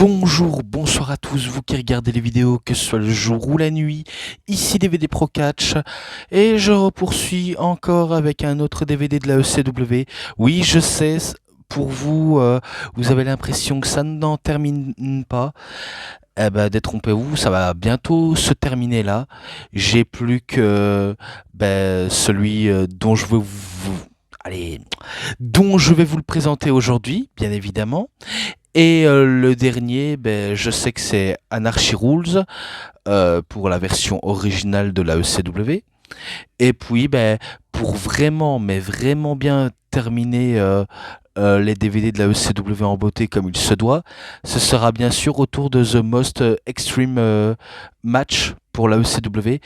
Bonjour, bonsoir à tous, vous qui regardez les vidéos, que ce soit le jour ou la nuit, ici DVD Pro Catch, et je poursuis encore avec un autre DVD de la ECW. Oui, je sais, pour vous, vous avez l'impression que ça n'en termine pas. Eh ben, détrompez-vous, ça va bientôt se terminer là. J'ai plus que celui allez, dont je vais vous le présenter aujourd'hui, bien évidemment. Et le dernier, je sais que c'est Anarchy Rules pour la version originale de la ECW. Et puis, pour vraiment, mais vraiment bien terminer les DVD de la ECW en beauté comme il se doit, ce sera bien sûr autour de The Most Extreme Match pour la ECW,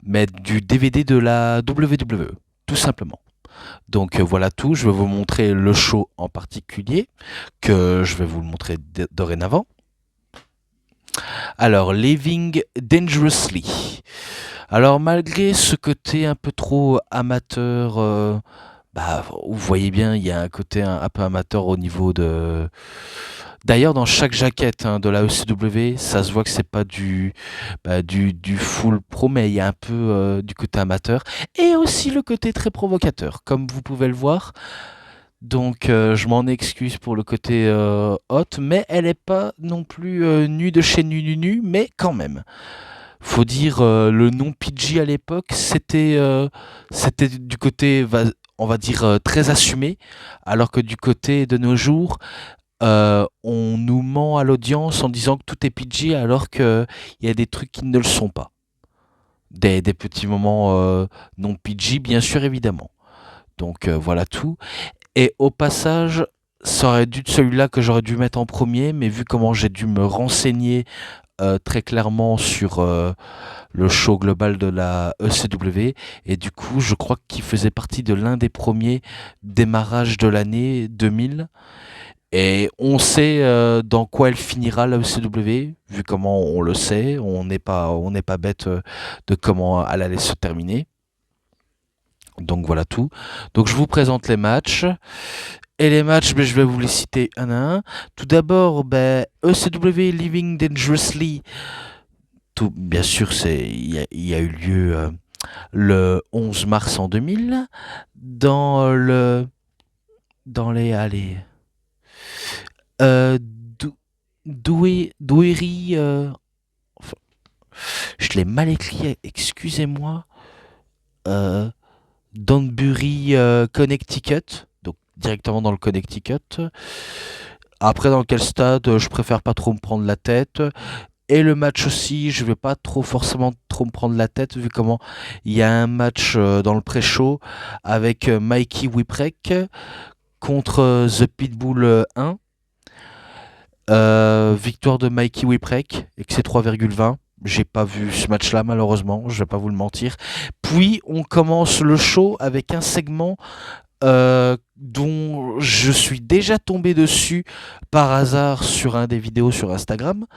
mais du DVD de la WWE, tout simplement. Donc voilà tout, je vais vous montrer le show en particulier, que je vais vous le montrer dorénavant. Alors, Living Dangerously. Alors malgré ce côté un peu trop amateur, vous voyez bien, il y a un côté un peu amateur au niveau de... D'ailleurs, dans chaque jaquette de la ECW, ça se voit que c'est pas du full pro, mais il y a un peu du côté amateur et aussi le côté très provocateur, comme vous pouvez le voir. Donc, je m'en excuse pour le côté hot, mais elle est pas non plus nue de chez nu, mais quand même. Faut dire le nom PG à l'époque, c'était du côté, on va dire, très assumé, alors que du côté de nos jours, on nous ment à l'audience en disant que tout est PG alors qu'il y a des trucs qui ne le sont pas. Des petits moments non PG, bien sûr, évidemment. Donc voilà tout. Et au passage, ça aurait dû être celui-là que j'aurais dû mettre en premier, mais vu comment j'ai dû me renseigner très clairement sur le show global de la ECW, et du coup, je crois qu'il faisait partie de l'un des premiers démarrages de l'année 2000. Et on sait dans quoi elle finira la ECW, vu comment on le sait, on n'est pas bête de comment elle allait se terminer. Donc voilà tout. Donc je vous présente les matchs. Et les matchs, je vais vous les citer un à un. Tout d'abord, ECW Living Dangerously. Bien sûr, il y a eu lieu le 11 mars en 2000 dans les allez Douiri, enfin, je l'ai mal écrit, excusez-moi. Euh, Danbury, Connecticut, donc directement dans le Connecticut. Après, dans quel stade, je préfère pas trop me prendre la tête. Et le match aussi, je vais pas forcément trop me prendre la tête, vu comment il y a un match dans le pré-show avec Mikey Whipwreck contre The Pitbull 1. Victoire de Mikey Whipwreck, et que c'est 3,20. J'ai pas vu ce match-là, malheureusement, je vais pas vous le mentir. Puis on commence le show avec un segment dont je suis déjà tombé dessus par hasard sur un des vidéos sur Instagram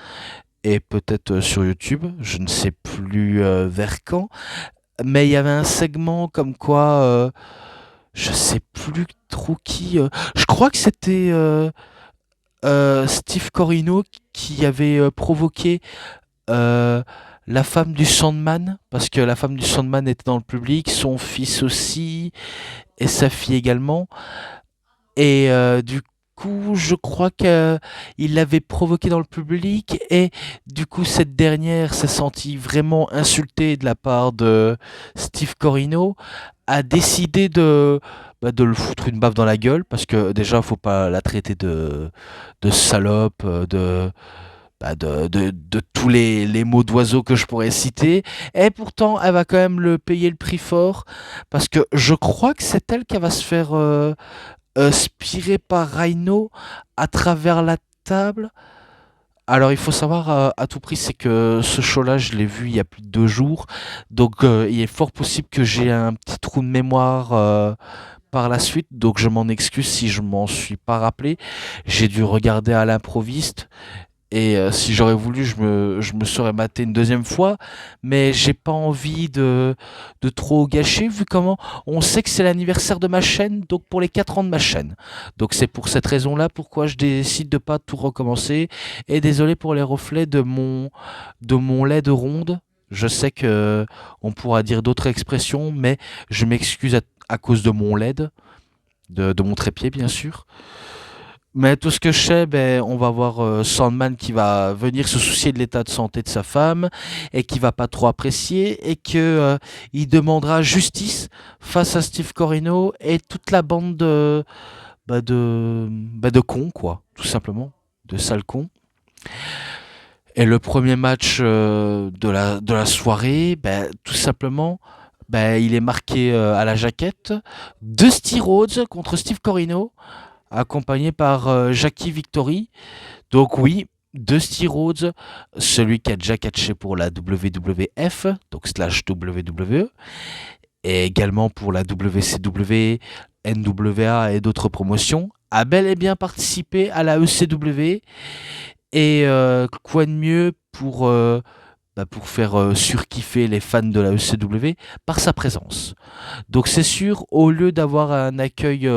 et peut-être sur YouTube, je ne sais plus vers quand, mais il y avait un segment comme quoi, je sais plus trop qui, je crois que c'était Steve Corino qui avait provoqué euh, la femme du Sandman, parce que la femme du Sandman était dans le public, son fils aussi, et sa fille également. Et du coup, je crois qu'il l'avait provoqué dans le public, et du coup, cette dernière s'est sentie vraiment insultée de la part de Steve Corino, a décidé de le foutre une baffe dans la gueule, parce que déjà, faut pas la traiter de salope, de tous les mots d'oiseau que je pourrais citer. Et pourtant, elle va quand même le payer le prix fort, parce que je crois que c'est elle qui va se faire spirer par Rhino à travers la table. Alors il faut savoir à tout prix, c'est que ce show-là, je l'ai vu il y a plus de 2 jours, donc il est fort possible que j'ai un petit trou de mémoire par la suite, donc je m'en excuse si je m'en suis pas rappelé. J'ai dû regarder à l'improviste, Et si j'aurais voulu, je me serais maté une deuxième fois, mais j'ai pas envie de trop gâcher, vu comment on sait que c'est l'anniversaire de ma chaîne, donc pour les 4 ans de ma chaîne. Donc c'est pour cette raison-là pourquoi je décide de pas tout recommencer. Et désolé pour les reflets de mon lait de ronde. Je sais que on pourra dire d'autres expressions, mais je m'excuse à cause de mon LED, de mon trépied bien sûr. Mais tout ce que je sais, ben, on va voir Sandman qui va venir se soucier de l'état de santé de sa femme et qui va pas trop apprécier et que il demandera justice face à Steve Corino et toute la bande de cons, quoi, tout simplement, de sales cons. Et le premier match de la soirée, ben, tout simplement, ben, il est marqué à la jaquette Dusty Rhodes contre Steve Corino, accompagné par Jackie Victory. Donc oui, Dusty Rhodes, celui qui a déjà catché pour la WWF, donc slash WWE, et également pour la WCW, NWA et d'autres promotions, a bel et bien participé à la ECW. Et quoi de mieux pour faire surkiffer les fans de la ECW par sa présence. Donc c'est sûr, au lieu d'avoir un accueil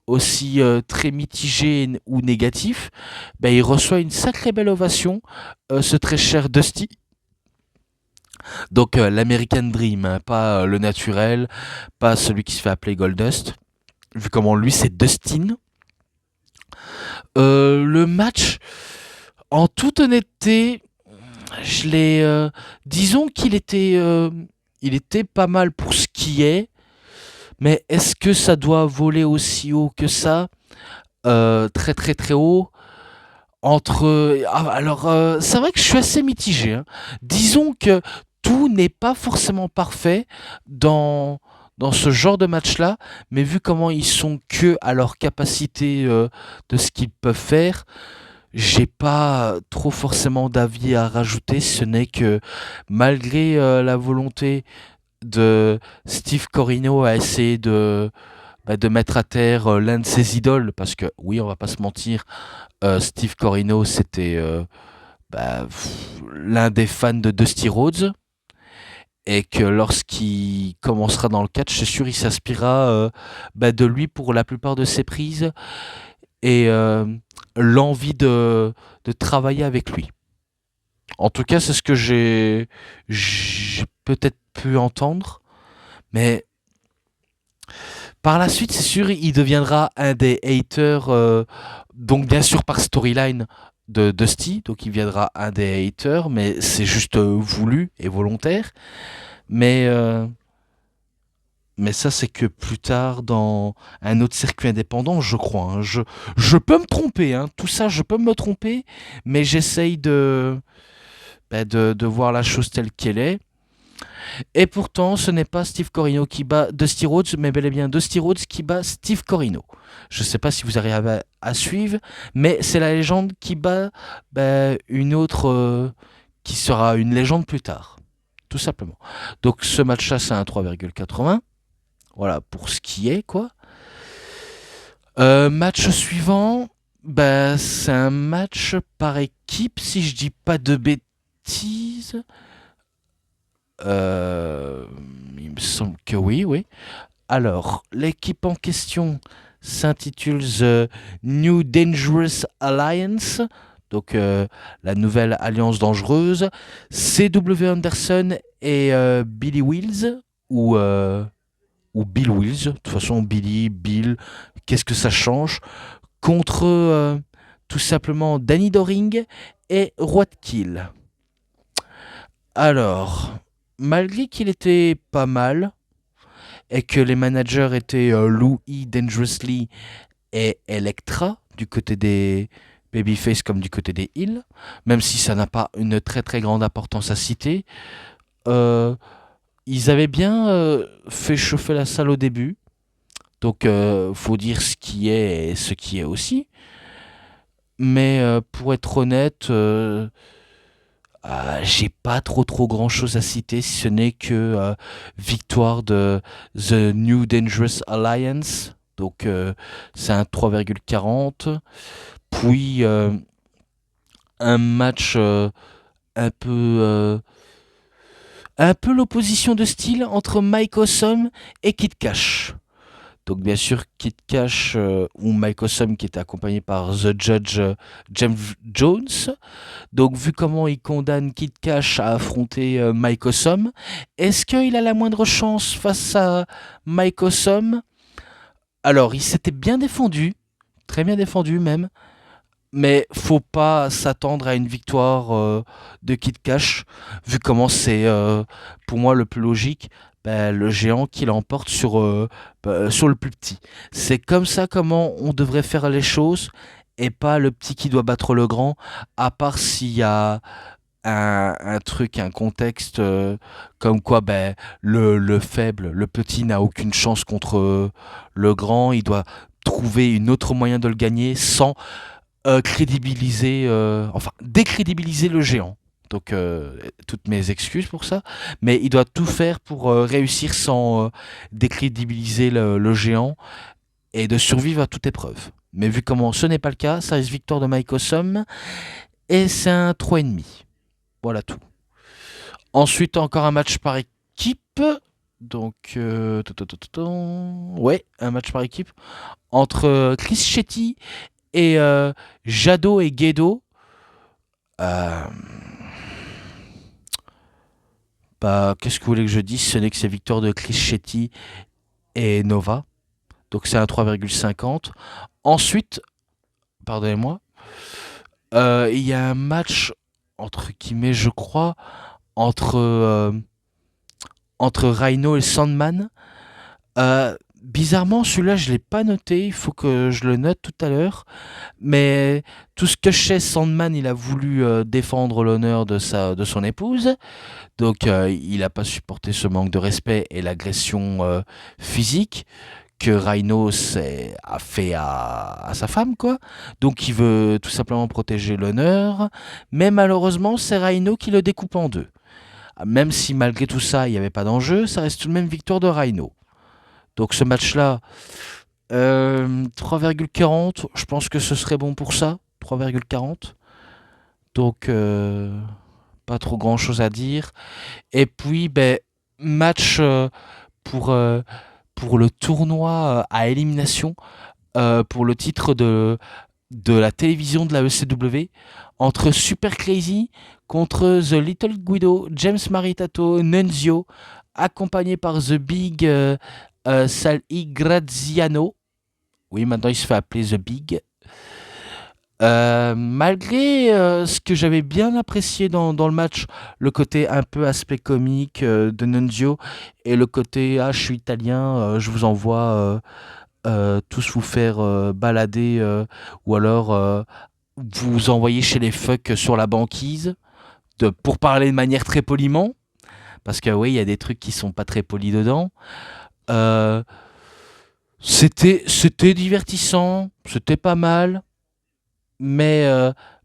aussi très mitigé ou négatif, ben, il reçoit une sacrée belle ovation, ce très cher Dusty. Donc l'American Dream, hein, pas le naturel, pas celui qui se fait appeler Goldust, vu comment lui c'est Dustin. Le match, en toute honnêteté, je l'ai... disons qu'il était pas mal pour ce qui est, mais est-ce que ça doit voler aussi haut que ça? Très très très haut. Alors, c'est vrai que je suis assez mitigé, hein. Disons que tout n'est pas forcément parfait dans ce genre de match-là, mais vu comment ils sont que à leur capacité de ce qu'ils peuvent faire, j'ai pas trop forcément d'avis à rajouter. Ce n'est que malgré la volonté de Steve Corino à essayer de mettre à terre l'un de ses idoles, parce que oui, on va pas se mentir, Steve Corino c'était l'un des fans de Dusty Rhodes, et que lorsqu'il commencera dans le catch, c'est sûr il s'inspirera de lui pour la plupart de ses prises et l'envie de travailler avec lui. En tout cas, c'est ce que j'ai peut-être pu entendre, mais par la suite, c'est sûr, il deviendra un des haters, donc bien sûr par storyline de Dusty, donc il viendra un des haters, mais c'est juste voulu et volontaire. Mais, euh, mais ça, c'est que plus tard, dans un autre circuit indépendant, je crois, hein. Je peux me tromper, hein. Tout ça, je peux me tromper, mais j'essaye de voir la chose telle qu'elle est. Et pourtant, ce n'est pas Steve Corino qui bat Dusty Rhodes, mais bel et bien Dusty Rhodes qui bat Steve Corino. Je ne sais pas si vous arrivez à suivre, mais c'est la légende qui bat une autre qui sera une légende plus tard, tout simplement. Donc ce match-là, c'est un 3,80. Voilà, pour ce qui est, quoi. Match suivant, c'est un match par équipe, si je dis pas de bêtises. Euh, il me semble que oui, oui. Alors, l'équipe en question s'intitule The New Dangerous Alliance, donc la nouvelle alliance dangereuse. C.W. Anderson et Billy Wills, ou Bill Wills, de toute façon Billy, Bill, qu'est-ce que ça change, contre tout simplement Danny Doring et Roadkill. Alors, malgré qu'il était pas mal, et que les managers étaient Lou E. Dangerously et Electra, du côté des Babyface comme du côté des Hills, même si ça n'a pas une très très grande importance à citer, euh, ils avaient bien fait chauffer la salle au début, donc faut dire ce qui est et ce qui est aussi. Mais pour être honnête, j'ai pas trop grand chose à citer, si ce n'est que victoire de The New Dangerous Alliance. Donc c'est un 3,40. Puis un match un peu un peu l'opposition de style entre Mike Awesome et Kid Cash. Donc bien sûr Kid Cash ou Mike Awesome qui était accompagné par The Judge James Jones. Donc vu comment il condamne Kid Cash à affronter Mike Awesome, est-ce qu'il a la moindre chance face à Mike Awesome? Alors il s'était bien défendu, très bien défendu même, mais faut pas s'attendre à une victoire de Kid Cash, vu comment c'est pour moi le plus logique, le géant qui l'emporte sur le plus petit. C'est comme ça comment on devrait faire les choses, et pas le petit qui doit battre le grand, à part s'il y a un truc, un contexte comme quoi le faible, le petit n'a aucune chance contre le grand, il doit trouver une autre moyen de le gagner sans crédibiliser, enfin décrédibiliser le géant. Donc toutes mes excuses pour ça, mais il doit tout faire pour réussir sans décrédibiliser le géant et de survivre à toute épreuve. Mais vu comment ce n'est pas le cas, ça reste victoire de Mike Awesome et c'est un 3,5. Voilà tout. Ensuite, encore un match par équipe. Donc, ouais, un match par équipe entre Chris Shetty et Jado et Gedo. Euh, qu'est-ce que vous voulez que je dise? Ce n'est que c'est victoire de Chris Shetty et Nova. Donc, c'est un 3,50. Ensuite, pardonnez-moi, il y a un match, entre guillemets, je crois, entre, entre Rhino et Sandman. Bizarrement, celui-là, je ne l'ai pas noté. Il faut que je le note tout à l'heure. Mais tout ce que je sais, Sandman, il a voulu défendre l'honneur de son épouse. Donc, il n'a pas supporté ce manque de respect et l'agression physique que Rhino a fait à sa femme, quoi. Donc, il veut tout simplement protéger l'honneur. Mais malheureusement, c'est Rhino qui le découpe en deux. Même si malgré tout ça, il n'y avait pas d'enjeu, ça reste tout de même victoire de Rhino. Donc ce match-là, 3,40, je pense que ce serait bon pour ça, 3,40. Donc pas trop grand-chose à dire. Et puis, match pour, euh, pour le tournoi à élimination, pour le titre de la télévision de la ECW, entre Super Crazy contre The Little Guido, James Maritato, Nunzio, accompagné par The Big Sally Graziano. Oui, maintenant il se fait appeler The Big. Malgré ce que j'avais bien apprécié dans le match, le côté un peu aspect comique de Nunzio et le côté je suis italien, je vous envoie tous vous faire balader ou alors vous envoyer chez les fucks sur la banquise pour parler de manière très poliment parce que oui il y a des trucs qui sont pas très polis dedans. Euh, c'était divertissant, c'était pas mal, mais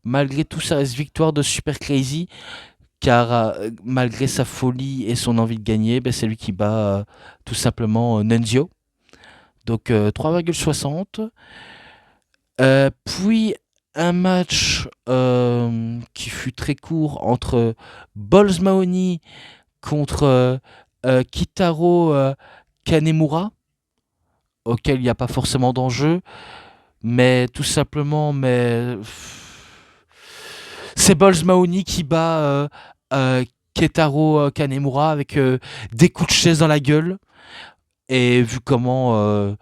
malgré tout ça reste victoire de Super Crazy car malgré sa folie et son envie de gagner, c'est lui qui bat tout simplement Nunzio. Donc 3,60. Puis un match qui fut très court entre Balls Mahoney contre Kitaro Kanemura, auquel il n'y a pas forcément d'enjeu, mais tout simplement, c'est Balls Mahoney qui bat Kitaro Kanemura avec des coups de chaise dans la gueule. Et vu comment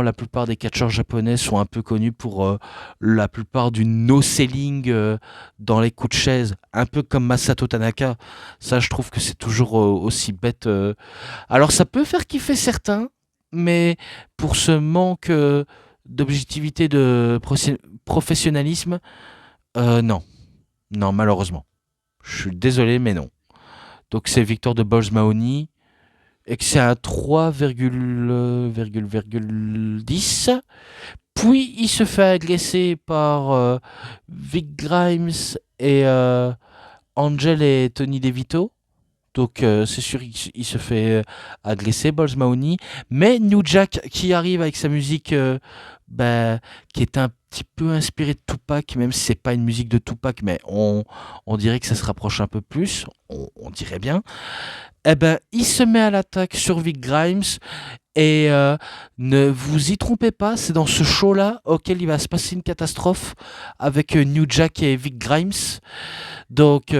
la plupart des catcheurs japonais sont un peu connus pour la plupart du no-selling dans les coups de chaise, un peu comme Masato Tanaka, ça je trouve que c'est toujours aussi bête. Alors ça peut faire kiffer certains, mais pour ce manque d'objectivité, de professionnalisme, non. Non, malheureusement. Je suis désolé, mais non. Donc c'est victoire de Balls Mahoney et que c'est à 3,10. Puis il se fait agresser par Vic Grimes et Angel et Tony DeVito. Donc c'est sûr il se fait agresser, Balls Mahoney. Mais New Jack qui arrive avec sa musique bah, qui est un petit peu inspiré de Tupac, même si c'est pas une musique de Tupac, mais on dirait que ça se rapproche un peu plus, on dirait bien. Eh ben, il se met à l'attaque sur Vic Grimes et ne vous y trompez pas, c'est dans ce show-là auquel il va se passer une catastrophe avec New Jack et Vic Grimes. Donc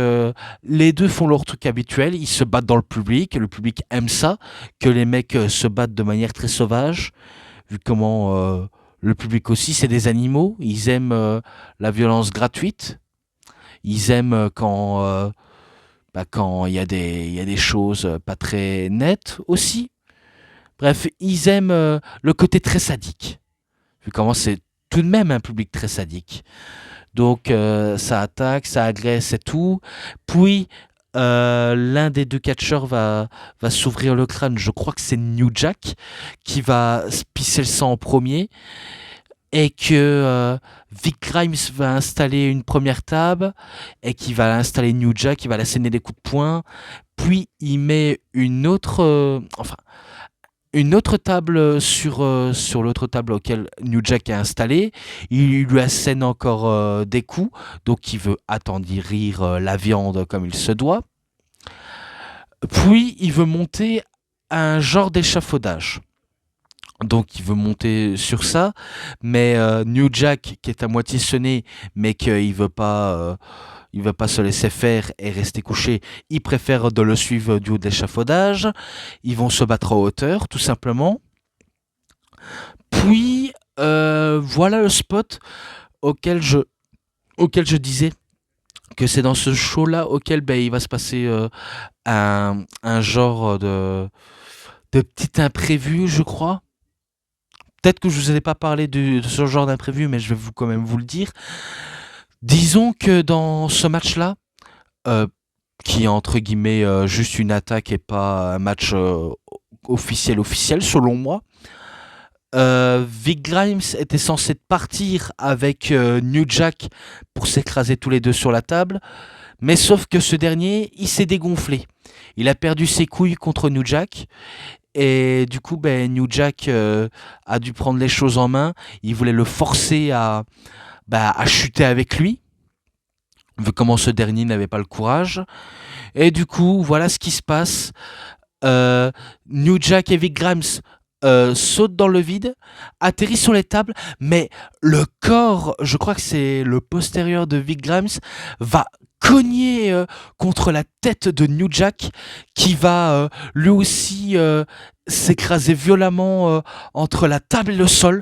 les deux font leur truc habituel, ils se battent dans le public aime ça, que les mecs se battent de manière très sauvage, vu comment le public aussi c'est des animaux, ils aiment la violence gratuite, ils aiment quand il y a des choses pas très nettes aussi. Bref, ils aiment le côté très sadique, vu comment c'est tout de même un public très sadique. Donc ça attaque, ça agresse et tout. Puis l'un des deux catcheurs va s'ouvrir le crâne. Je crois que c'est New Jack qui va se pisser le sang en premier. Et que Vic Grimes va installer une première table et qui va installer New Jack, qui va l'asséner des coups de poing. Puis il met une autre table sur l'autre table auquel New Jack est installé. Il lui assène encore des coups, donc il veut attendrir la viande comme il se doit. Puis il veut monter un genre d'échafaudage. Donc il veut monter sur ça, mais New Jack qui est à moitié sonné, mais il veut pas se laisser faire et rester couché. Il préfère de le suivre du haut de l'échafaudage. Ils vont se battre en hauteur, tout simplement. Puis voilà le spot auquel je auquel je disais que c'est dans ce show-là auquel ben, il va se passer un genre de petit imprévu, je crois. Peut-être que je vous ai pas parlé de ce genre d'imprévu, mais je vais quand même vous le dire. Disons que dans ce match-là, euh, qui est entre guillemets juste une attaque et pas un match officiel selon moi, Vic Grimes était censé partir avec New Jack pour s'écraser tous les deux sur la table, mais sauf que ce dernier, il s'est dégonflé. Il a perdu ses couilles contre New Jack. Et du coup, ben, New Jack a dû prendre les choses en main. Il voulait le forcer à chuter avec lui, vu comment ce dernier n'avait pas le courage. Et du coup, voilà ce qui se passe. Euh, New Jack et Vic Grimes sautent dans le vide, atterrissent sur les tables, mais le corps, je crois que c'est le postérieur de Vic Grimes, va cogner contre la tête de New Jack, qui va lui aussi s'écraser violemment entre la table et le sol.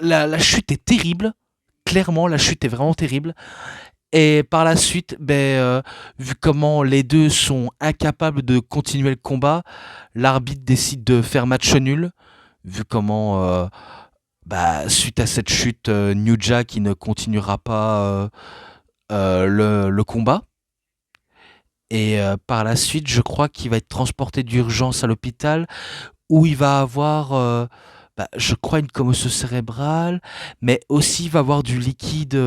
La chute est terrible. Clairement, la chute est vraiment terrible. Et par la suite, vu comment les deux sont incapables de continuer le combat, l'arbitre décide de faire match nul. Vu comment, suite à cette chute, New Jack il ne continuera pas le combat. Et par la suite, je crois qu'il va être transporté d'urgence à l'hôpital où il va avoir, je crois, une commotion cérébrale, mais aussi il va avoir du liquide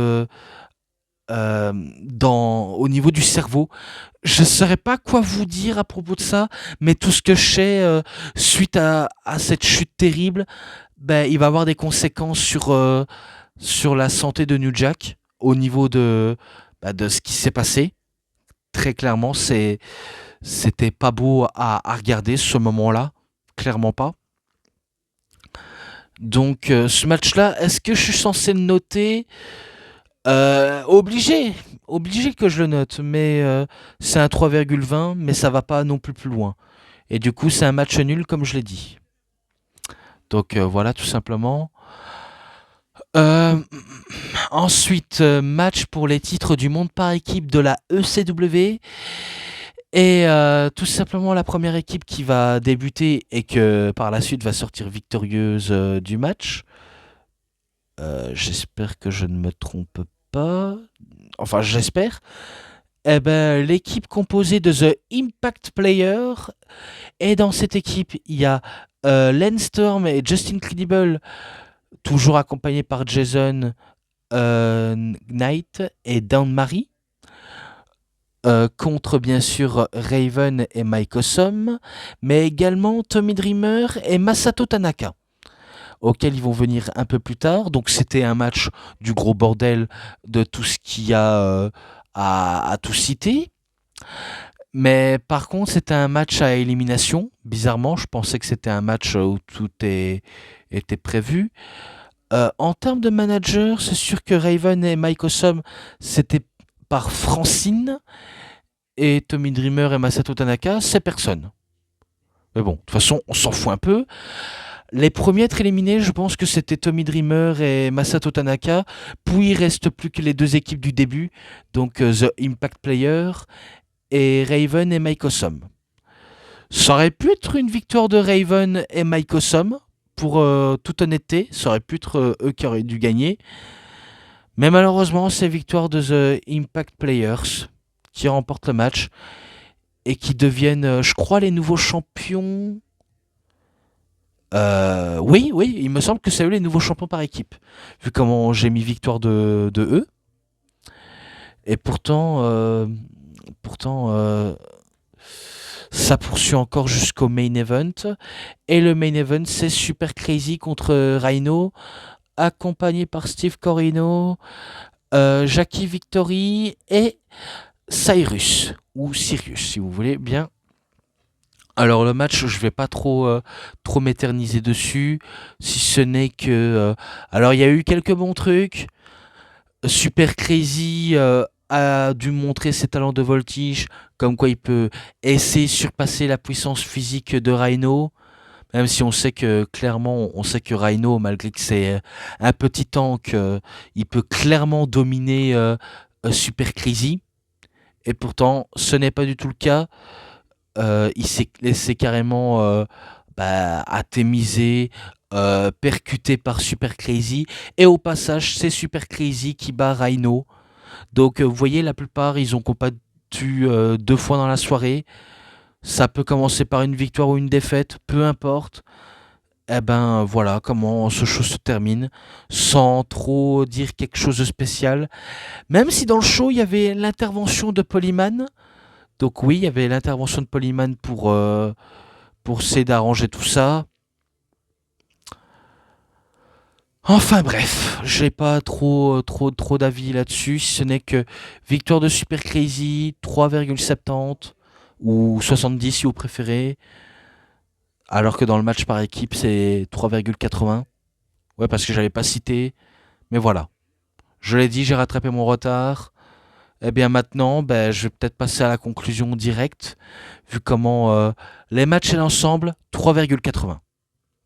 au niveau du cerveau. Je ne saurais pas quoi vous dire à propos de ça, mais tout ce que je sais, suite à cette chute terrible, il va avoir des conséquences sur la santé de New Jack au niveau de ce qui s'est passé. Très clairement, c'était pas beau à regarder ce moment-là. Clairement pas. Donc, ce match-là, est-ce que je suis censé le noter obligé, obligé que je le note, mais c'est un 3,20, mais ça va pas non plus loin. Et du coup, c'est un match nul, comme je l'ai dit. Donc voilà, tout simplement. Euh, Ensuite, match pour les titres du monde par équipe de la ECW. Et tout simplement la première équipe qui va débuter et que par la suite va sortir victorieuse du match. J'espère que je ne me trompe pas. Enfin, j'espère. Eh ben, l'équipe composée de The Impact Player. Et dans cette équipe, il y a Lance Storm et Justin Credible, toujours accompagnés par Jason Knight et Dan Marie. Contre bien sûr Raven et Mike Awesome, mais également Tommy Dreamer et Masato Tanaka. auquel ils vont venir un peu plus tard. Donc c'était un match du gros bordel de tout ce qu'il y a à tout citer. Mais par contre, c'était un match à élimination. Bizarrement, je pensais que c'était un match où était prévu. En termes de manager, c'est sûr que Raven et Mike Awesome, c'était par Francine. Et Tommy Dreamer et Masato Tanaka, c'est personne. Mais bon, de toute façon, on s'en fout un peu. Les premiers à être éliminés, je pense que c'était Tommy Dreamer et Masato Tanaka. Puis il reste plus que les deux équipes du début, donc The Impact Player et Raven et Mike Awesome. Ça aurait pu être une victoire de Raven et Mike Awesome, pour toute honnêteté. Ça aurait pu être eux qui auraient dû gagner. Mais malheureusement, c'est victoire de The Impact Players qui remporte le match et qui deviennent, je crois, les nouveaux champions. Oui, oui, il me semble que c'est eux les nouveaux champions par équipe, vu comment j'ai mis victoire de eux. Et pourtant, ça poursuit encore jusqu'au main event. Et le main event, c'est Super Crazy contre Rhino, accompagné par Steve Corino, Jackie Victory et Cyrus, ou Sirius, si vous voulez bien. Alors le match, je vais pas trop m'éterniser dessus, si ce n'est que... alors il y a eu quelques bons trucs. Super Crazy a dû montrer ses talents de voltige, comme quoi il peut essayer de surpasser la puissance physique de Rhino, même si on sait que clairement, on sait que Rhino, malgré que c'est un petit tank, il peut clairement dominer Super Crazy. Et pourtant, ce n'est pas du tout le cas. Il s'est laissé carrément atomiser, percuté par Super Crazy. Et au passage, c'est Super Crazy qui bat Rhino. Donc vous voyez, la plupart, ils ont combattu 2 fois dans la soirée. Ça peut commencer par une victoire ou une défaite, peu importe. Eh ben voilà comment ce show se termine, sans trop dire quelque chose de spécial. Même si dans le show, il y avait l'intervention de Polyman. Donc oui, il y avait l'intervention de Polyman pour essayer d'arranger tout ça. Enfin bref, j'ai pas trop d'avis là-dessus, si ce n'est que victoire de Super Crazy, 3,70 ou 70 si vous préférez, alors que dans le match par équipe c'est 3,80. Ouais, parce que j'avais pas cité, mais voilà. Je l'ai dit, j'ai rattrapé mon retard. Eh bien maintenant, ben, je vais peut-être passer à la conclusion directe, vu comment les matchs et l'ensemble, 3,80.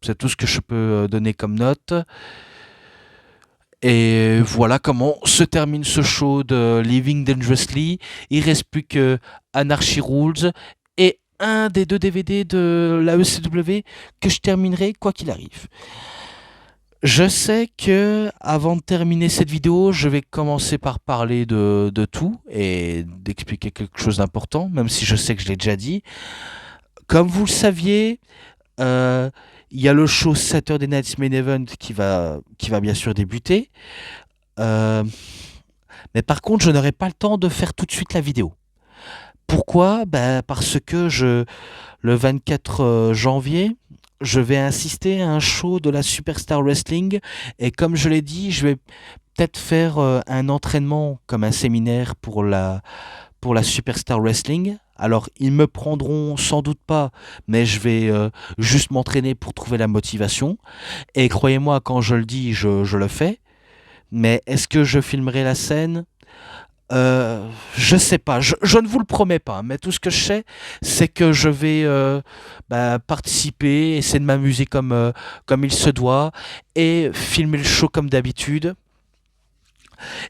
C'est tout ce que je peux donner comme note. Et voilà comment se termine ce show de Living Dangerously. Il reste plus que Anarchy Rules et un des 2 DVD de la ECW que je terminerai quoi qu'il arrive. Je sais que avant de terminer cette vidéo, je vais commencer par parler de tout et d'expliquer quelque chose d'important, même si je sais que je l'ai déjà dit. Comme vous le saviez, euh, il y a le show Saturday Night's Main Event qui va bien sûr débuter. Euh, mais par contre, je n'aurai pas le temps de faire tout de suite la vidéo. Pourquoi? Ben, parce que le 24 janvier, je vais assister à un show de la Superstar Wrestling. Et comme je l'ai dit, je vais peut-être faire un entraînement comme un séminaire pour la Superstar Wrestling. Alors, ils me prendront sans doute pas, mais je vais juste m'entraîner pour trouver la motivation. Et croyez-moi, quand je le dis, je le fais. Mais est-ce que je filmerai la scène? Je sais pas, je ne vous le promets pas, mais tout ce que je sais, c'est que je vais participer, essayer de m'amuser comme il se doit, et filmer le show comme d'habitude.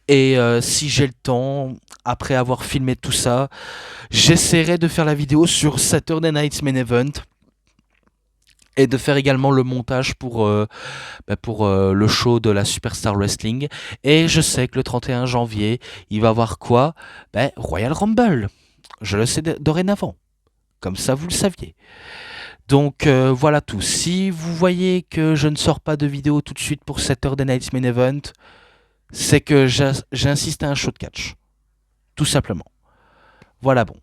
Et si j'ai le temps, après avoir filmé tout ça, j'essaierai de faire la vidéo sur Saturday Night's Main Event. Et de faire également le montage pour le show de la Superstar Wrestling. Et je sais que le 31 janvier, il va y avoir quoi? Royal Rumble. Je le sais dorénavant. Comme ça, vous le saviez. Donc voilà tout. Si vous voyez que je ne sors pas de vidéo tout de suite pour Saturday Night's Main Event, c'est que j'insiste à un show de catch. Tout simplement. Voilà bon.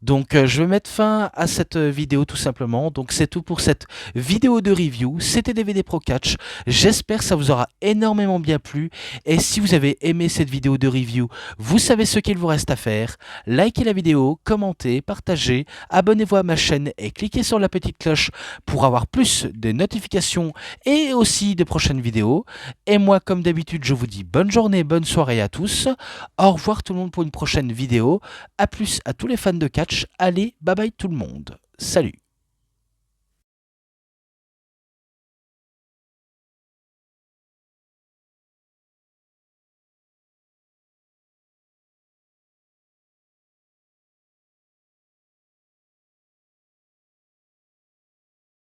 Donc je vais mettre fin à cette vidéo tout simplement. Donc c'est tout pour cette vidéo de review. C'était DVD Pro Catch. J'espère que ça vous aura énormément bien plu. Et si vous avez aimé cette vidéo de review, vous savez ce qu'il vous reste à faire. Likez la vidéo, commentez, partagez, abonnez-vous à ma chaîne et cliquez sur la petite cloche pour avoir plus de notifications et aussi de prochaines vidéos. Et moi, comme d'habitude, je vous dis bonne journée, bonne soirée à tous. Au revoir tout le monde pour une prochaine vidéo. A plus à tous les fans de catch. Allez, bye bye tout le monde. Salut.